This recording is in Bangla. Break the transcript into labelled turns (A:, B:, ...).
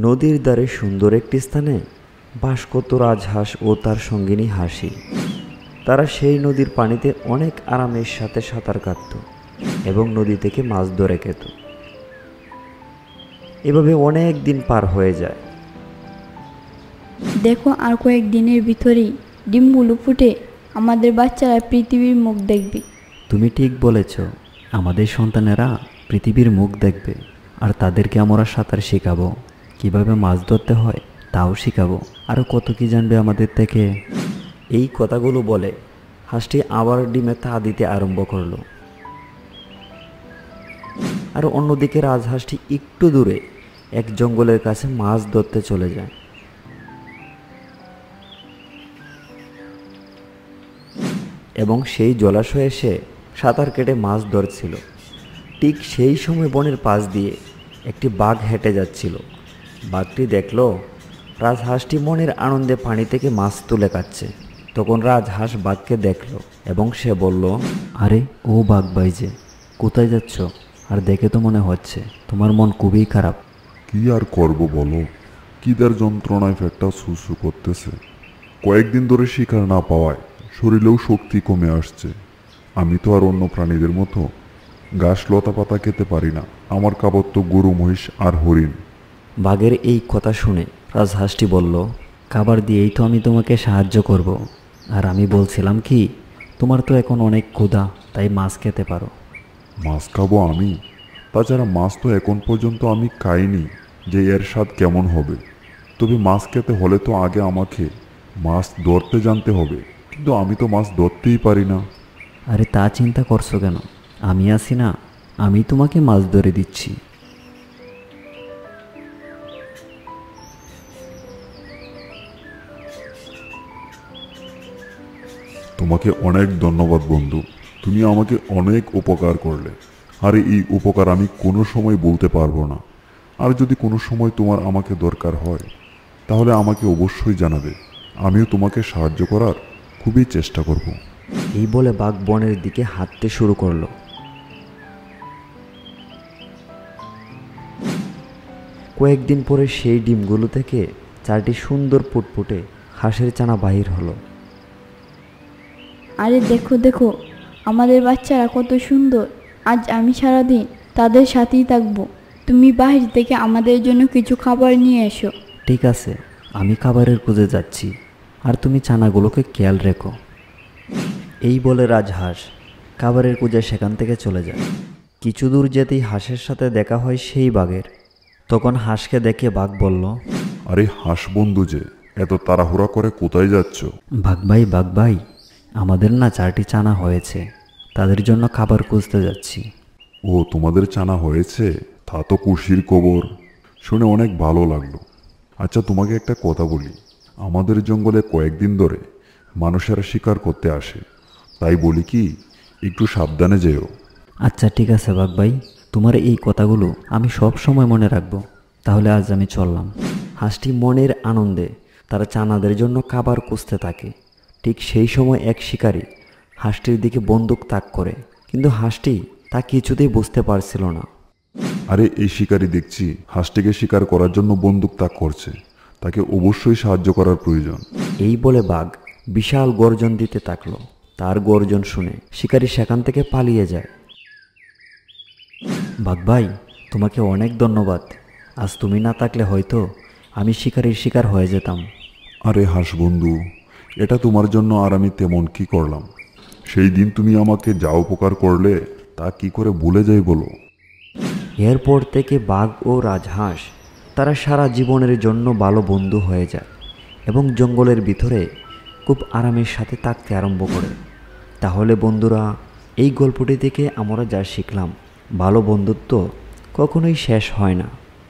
A: নদীর ধারে সুন্দর একটি স্থানে বাস করত রাজহাঁস ও তার সঙ্গিনী হাসি। তারা সেই নদীর পানিতে অনেক আরামের সাথে সাঁতার কাটত এবং নদী থেকে মাছ ধরে খেত। এভাবে অনেক দিন পার হয়ে যায়।
B: দেখো, আর কয়েকদিনের ভিতরেই ডিমগুলো ফুটে আমাদের বাচ্চারা পৃথিবীর মুখ দেখবে।
C: তুমি ঠিক বলেছ, আমাদের সন্তানেরা পৃথিবীর মুখ দেখবে, আর তাদেরকে আমরা সাঁতার শেখাবো, কিভাবে মাছ ধরতে হয় তাও শেখাবো, আরও কত কি জানবে আমাদের থেকে।
A: এই কথাগুলো বলে হাঁসটি আবার ডিমে তা দিতে আরম্ভ করলো। আর অন্যদিকে রাজহাঁসটি একটু দূরে এক জঙ্গলের কাছে মাছ ধরতে চলে যায়। এবং সেই জলাশয়ে সে সাঁতার কেটে মাছ ধরছিল। ঠিক সেই সময় বনের পাশ দিয়ে একটি বাঘ হেঁটে যাচ্ছিল। বাঘটি দেখল রাজহাঁসটি মনের আনন্দে পানি থেকে মাছ তুলে খাচ্ছে। তখন রাজহাঁস বাঘকে দেখল এবং সে বলল,
C: আরে ও বাঘ ভাই, যে কোথায় যাচ্ছ? আর দেখে তো মনে হচ্ছে তোমার মন খুবই খারাপ।
D: কি আর করব বলো, খিদের যন্ত্রণায় পেটটা সুসু করতেছে। কয়েকদিন ধরে শিকার না পাওয়ায় শরীরেও শক্তি কমে আসছে। আমি তো আর অন্য প্রাণীদের মতো ঘাস লতা পাতা খেতে পারি না। আমার খাবার তো গরু, মহিষ আর হরিণ।
A: বাঘের এই কথা শুনে রাজহাঁসটি বলল,
C: খাবার দিয়েই তো আমি তোমাকে সাহায্য করব। আর আমি বলছিলাম কি, তোমার তো এখন অনেক ক্ষুধা, তাই মাছ খেতে পারো।
D: মাছ খাবো আমি? তাছাড়া মাছ তো এখন পর্যন্ত আমি খাইনি যে এর স্বাদ কেমন হবে। তবে মাছ খেতে হলে তো আগে আমাকে মাছ ধরতে জানতে হবে, কিন্তু আমি তো মাছ ধরতেই পারি না।
C: আরে তা চিন্তা করছো কেন? আমি আছি না, আমি তোমাকে মাছ ধরে দিচ্ছি।
D: তোমাকে অনেক ধন্যবাদ বন্ধু, তুমি আমাকে অনেক উপকার করলে। আর এই উপকার আমি কোনো সময় বলতে পারবো না। আর যদি কোনো সময় তোমার আমাকে দরকার হয় তাহলে আমাকে অবশ্যই জানাবে। আমিও তোমাকে সাহায্য করার খুবই চেষ্টা করব।
A: এই বলে বাঘ বনের দিকে হাঁটতে শুরু করলো। কয়েকদিন পরে সেই ডিমগুলো থেকে 4টি সুন্দর ফুটফুটে হাঁসের ছানা বাহির হলো।
B: আরে দেখো দেখো, আমাদের বাচ্চারা কত সুন্দর। আজ আমি সারাদিন তাদের সাথেই থাকবো। তুমি বাহির থেকে আমাদের জন্য কিছু খাবার নিয়ে এসো।
C: ঠিক আছে, আমি খাবারের খুঁজে যাচ্ছি, আর তুমি ছানাগুলোকে খেয়াল রেখো।
A: এই বলে রাজহাঁস খাবারের খুঁজে সেখান থেকে চলে যায়। কিছু দূর যেতেই হাঁসের সাথে দেখা হয় সেই বাঘের। তখন হাঁসকে দেখে বাঘ বলল,
D: আরে হাঁস বন্ধু, যে এত তাড়াহুড়া করে কোথায় যাচ্ছ?
C: বাঘ ভাই, আমাদের না 4টি ছানা হয়েছে, তাদের জন্য খাবার খুঁজতে যাচ্ছি।
D: ও, তোমাদের ছানা হয়েছে? তা তো খুশির খবর, শুনে অনেক ভালো লাগলো। আচ্ছা, তোমাকে একটা কথা বলি। আমাদের জঙ্গলে কয়েকদিন ধরে মানুষেরা শিকার করতে আসে, তাই বলি কি, একটু সাবধানে যেও।
C: আচ্ছা ঠিক আছে বাঘ ভাই, তোমার এই কথাগুলো আমি সব সময় মনে রাখবো। তাহলে আজ আমি চললাম।
A: হাঁসটি মনের আনন্দে তারা ছানাদের জন্য খাবার খুঁজতে থাকে। ঠিক সেই সময় এক শিকারী হাঁসটির দিকে বন্দুক তাক করে, কিন্তু হাঁসটি তা কিছুতেই বুঝতে পারছিল না।
D: আরে এই শিকারী দেখছি হাঁসটিকে শিকার করার জন্য বন্দুক তাক করছে, তাকে অবশ্যই সাহায্য করার প্রয়োজন।
A: এই বলে বাঘ বিশাল গর্জন দিতে থাকলো। তার গর্জন শুনে শিকারী সেখান থেকে পালিয়ে যায়।
C: বাঘ ভাই, তোমাকে অনেক ধন্যবাদ। আজ তুমি না থাকলে হয়তো আমি শিকারীর শিকার হয়ে যেতাম।
D: আরে হাঁস বন্ধু, এটা তোমার জন্য আর আমি তেমন কি করলাম? সেই দিন তুমি আমাকে যা উপকার করলে তা কি করে ভুলে যাই বলো?
A: এরপর থেকে বাঘ ও রাজহাঁস তারা সারা জীবনের জন্য ভালো বন্ধু হয়ে যায় এবং জঙ্গলের ভিতরে খুব আরামের সাথে থাকতে আরম্ভ করে। তাহলে বন্ধুরা, এই গল্পটি থেকে আমরা যা শিখলাম, ভালো বন্ধুত্ব কখনোই শেষ হয় না।